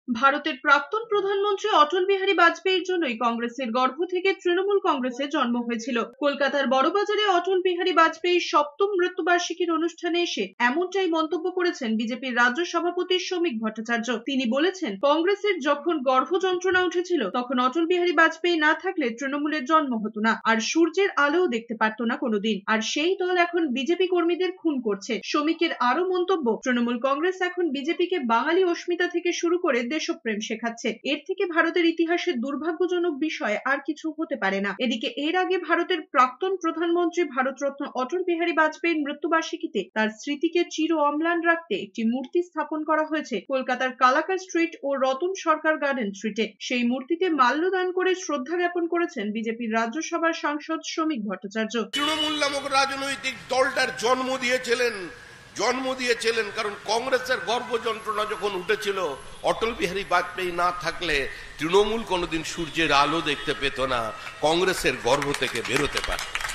ভারতের প্রাক্তন প্রধানমন্ত্রী অটল বিহারী বাজপেয়ীর জন্যই কংগ্রেসের গর্ভ থেকে তৃণমূল কংগ্রেসের জন্ম হয়েছিল। কলকাতার বড়বাজারে অটল বিহারী বাজপেয়ীর সপ্তম মৃত্যুবার্ষিকীর অনুষ্ঠানে এসে এমনটাই মন্তব্য করেছেন বিজেপির রাজ্য সভাপতি শ্রমিক ভট্টাচার্য। তিনি বলেছেন, কংগ্রেসের যখন গর্ভ যন্ত্রণা উঠেছিল তখন অটল বিহারী বাজপেয়ী না থাকলে তৃণমূলের জন্ম হতো না, আর সূর্যের আলোও দেখতে পারতো না কোনোদিন। আর সেই দল এখন বিজেপি কর্মীদের খুন করছে। শ্রমিকের আরো মন্তব্য, তৃণমূল কংগ্রেস এখন বিজেপিকে বাঙালি অস্মিতা থেকে শুরু করে দেশপ্রেম শেখাচ্ছে। এর থেকে ভারতের ইতিহাসের দুর্ভাগ্যজনক বিষয় আর কিছু হতে পারে না। এদিকে এর আগে ভারতের প্রাক্তন প্রধানমন্ত্রী ভারতরত্ন অটল বিহারী বাজপেয়ীর মৃত্যুবার্ষিকীতে তার স্মৃতিকে চির অম্লান রাখতে একটি মূর্তি স্থাপন করা হয়েছে কলকাতার কালাকার স্ট্রিট ও রতন সরকার গার্ডেন স্ট্রিটে। সেই মূর্তিতে মাল্যদান করে শ্রদ্ধা জ্ঞাপন করেছেন বিজেপির রাজ্যসভার সাংসদ শ্রমিক ভট্টাচার্য। তৃণমূল নামক রাজনৈতিক দলটার জন্ম দিয়েছিলেন কারণ কংগ্রেসের গর্ভ যন্ত্রণা যখন উঠেছিল, অটল বিহারী বাজপেয়ী না থাকলে তৃণমূল কোনোদিন সূর্যের আলো দেখতে পেত না, কংগ্রেসের গর্ভ থেকে বেরোতে পারত।